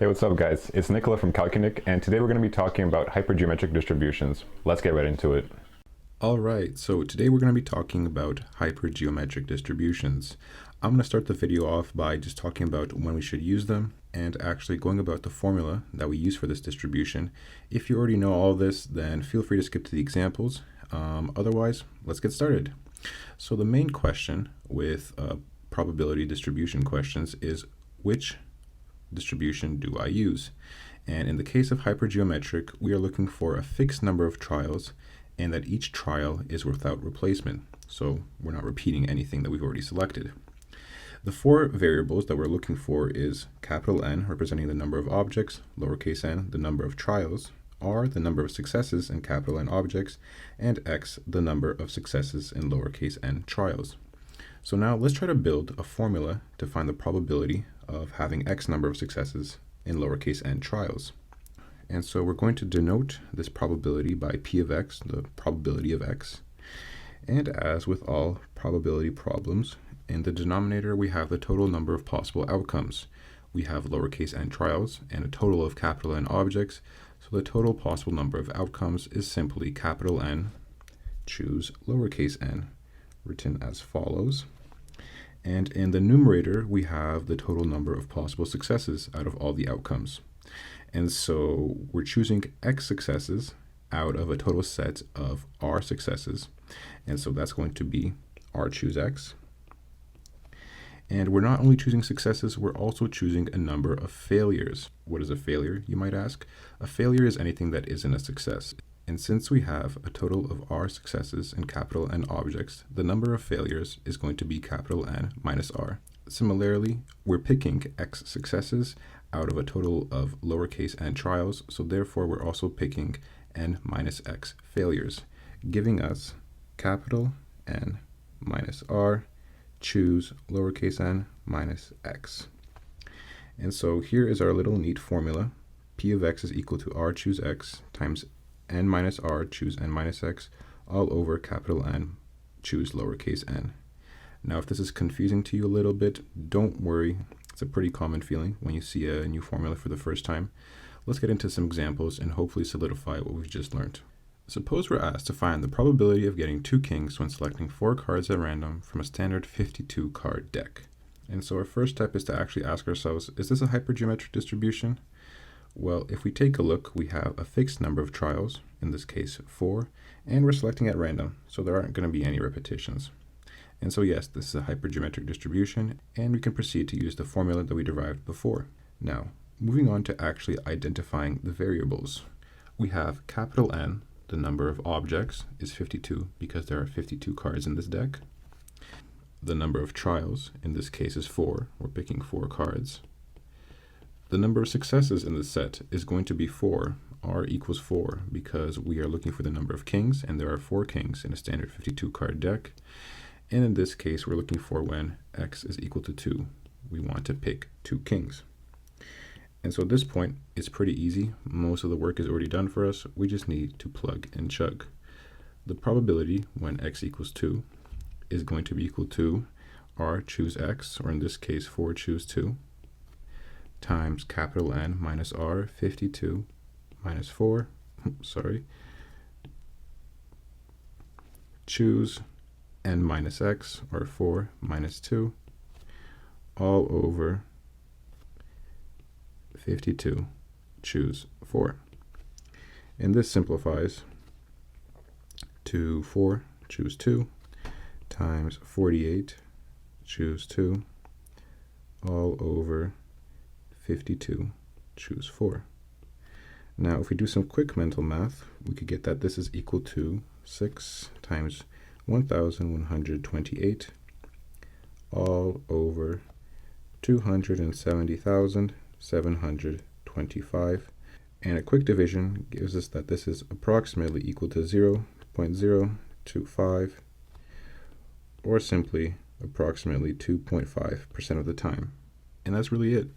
Hey, what's up guys? It's Nicola from Calcunic, and today we're going to be talking about hypergeometric distributions. Let's get right into it. Alright, so today we're going to be talking about hypergeometric distributions. I'm going to start the video off by just talking about when we should use them and actually going about the formula that we use for this distribution. If you already know all this, then feel free to skip to the examples. Otherwise, let's get started. So the main question with probability distribution questions is which distribution do I use? And in the case of hypergeometric, we are looking for a fixed number of trials and that each trial is without replacement. So we're not repeating anything that we've already selected. The four variables that we're looking for is capital N, representing the number of objects, lowercase n, the number of trials, R, the number of successes in capital N objects, and X, the number of successes in lowercase n trials. So now let's try to build a formula to find the probability of having X number of successes in lowercase n trials. And so we're going to denote this probability by P of X, the probability of X. And as with all probability problems, in the denominator we have the total number of possible outcomes. We have lowercase n trials and a total of capital N objects, so the total possible number of outcomes is simply capital N, choose lowercase n, written as follows. And in the numerator, we have the total number of possible successes out of all the outcomes. And so we're choosing X successes out of a total set of R successes. And so that's going to be R choose X. And we're not only choosing successes, we're also choosing a number of failures. What is a failure, you might ask? A failure is anything that isn't a success. And since we have a total of R successes and capital N objects, the number of failures is going to be capital N minus R. Similarly, we're picking X successes out of a total of lowercase n trials, so therefore we're also picking N minus X failures, giving us capital N minus R, choose lowercase n minus X. And so here is our little neat formula. P of X is equal to R choose X times n minus R choose n minus X all over capital N choose lowercase n. Now if this is confusing to you a little bit, don't worry. It's a pretty common feeling when you see a new formula for the first time. Let's get into some examples and hopefully solidify what we've just learned. Suppose we're asked to find the probability of getting 2 kings when selecting 4 cards at random from a standard 52 card deck. And so our first step is to actually ask ourselves, is this a hypergeometric distribution? Well, if we take a look, we have a fixed number of trials, in this case 4, and we're selecting at random, so there aren't going to be any repetitions. And so yes, this is a hypergeometric distribution, and we can proceed to use the formula that we derived before. Now, moving on to actually identifying the variables. We have capital N, the number of objects, is 52 because there are 52 cards in this deck. The number of trials, in this case, is 4. We're picking 4 cards. The number of successes in this set is going to be 4, R equals 4, because we are looking for the number of kings, and there are 4 kings in a standard 52 card deck. And in this case, we're looking for when X is equal to 2. We want to pick 2 kings. And so at this point, it's pretty easy. Most of the work is already done for us. We just need to plug and chug. The probability when X equals 2 is going to be equal to R choose X, or in this case, 4 choose 2, times capital N minus R, 52 minus 4, choose N minus X, or 4 minus 2, all over 52, choose 4. And this simplifies to 4, choose 2, times 48, choose 2, all over 52, choose 4. Now, if we do some quick mental math, we could get that this is equal to 6 times 1,128, all over 270,725. And a quick division gives us that this is approximately equal to 0.025, or simply approximately 2.5% of the time. And that's really it.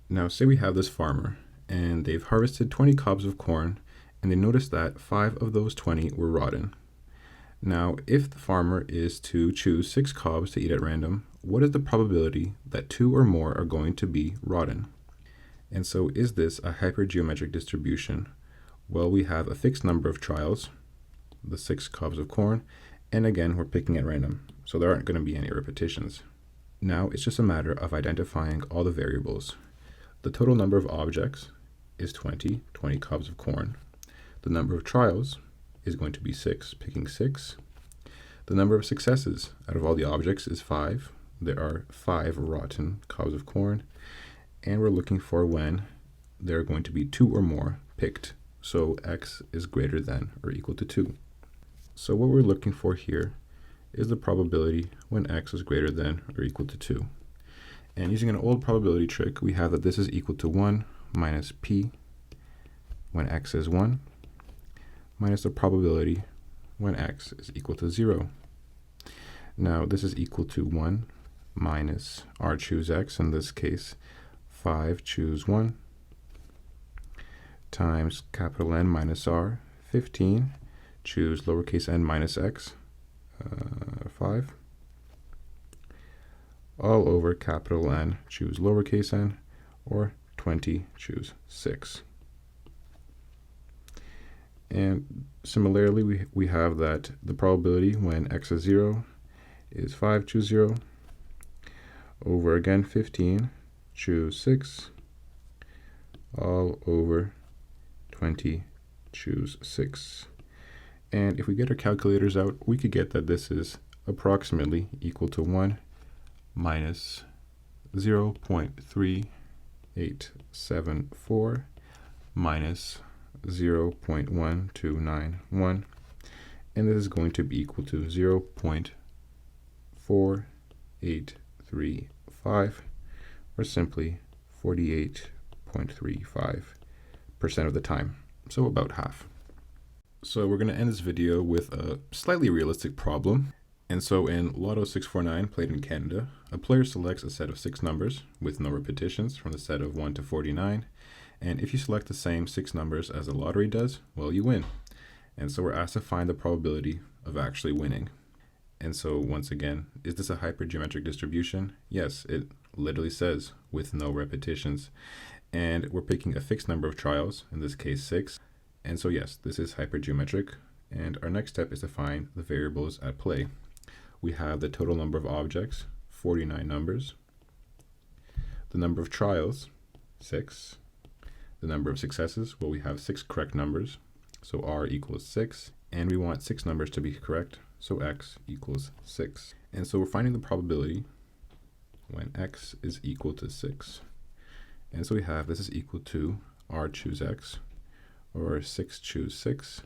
Now, say we have this farmer, and they've harvested 20 cobs of corn, and they notice that 5 of those 20 were rotten. Now, if the farmer is to choose 6 cobs to eat at random, what is the probability that 2 or more are going to be rotten? And so is this a hypergeometric distribution? Well, we have a fixed number of trials, the 6 cobs of corn, and again, we're picking at random, so there aren't going to be any repetitions. Now it's just a matter of identifying all the variables. The total number of objects is 20 cobs of corn. The number of trials is going to be 6, picking 6. The number of successes out of all the objects is 5. There are 5 rotten cobs of corn, and we're looking for when there are going to be 2 or more picked. So x is greater than or equal to 2. So what we're looking for here is the probability when x is greater than or equal to 2. And using an old probability trick, we have that this is equal to 1 minus p when x is 1 minus the probability when x is equal to 0. Now this is equal to 1 minus r choose x, in this case 5 choose 1, times capital N minus r, 15, choose lowercase n minus x, 5, all over capital N, choose lowercase n, or 20, choose 6. And similarly, we have that the probability when x is 0 is 5, choose 0, over again 15, choose 6, all over 20, choose 6. And if we get our calculators out, we could get that this is approximately equal to 1 minus 0.3874 minus 0.1291, and this is going to be equal to 0.4835, or simply 48.35% of the time, so about half. So we're going to end this video with a slightly realistic problem. And so in Lotto 649, played in Canada, a player selects a set of 6 numbers with no repetitions from the set of 1 to 49. And if you select the same 6 numbers as the lottery does, well, you win. And so we're asked to find the probability of actually winning. And so once again, is this a hypergeometric distribution? Yes, it literally says with no repetitions. And we're picking a fixed number of trials, in this case 6. And so yes, this is hypergeometric. And our next step is to find the variables at play. We have the total number of objects, 49 numbers. The number of trials, 6. The number of successes, well, we have 6 correct numbers, so r equals 6. And we want 6 numbers to be correct, so x equals 6. And so we're finding the probability when x is equal to 6. And so we have this is equal to r choose x, or 6 choose 6,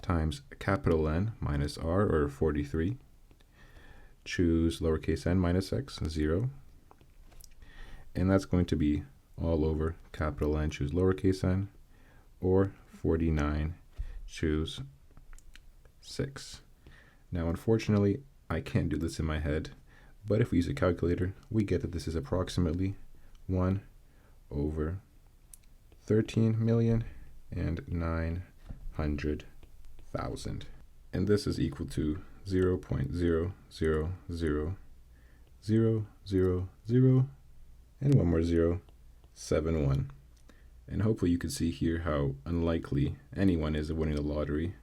times capital N minus r, or 43, choose lowercase n minus x, 0, and that's going to be all over capital N choose lowercase n, or 49 choose 6. Now unfortunately, I can't do this in my head, but if we use a calculator, we get that this is approximately 1 over 13,900,000. And this is equal to 0.0000000 and one more 0, 71. And hopefully you can see here how unlikely anyone is of winning the lottery,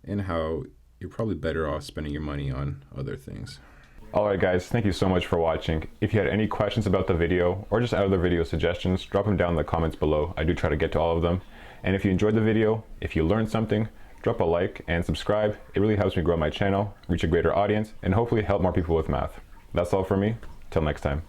and how you're probably better off spending your money on other things. Alright guys, thank you so much for watching. If you had any questions about the video, or just other video suggestions, drop them down in the comments below. I do try to get to all of them. And if you enjoyed the video, if you learned something, drop a like and subscribe. It really helps me grow my channel, reach a greater audience, and hopefully help more people with math. That's all for me. Till next time.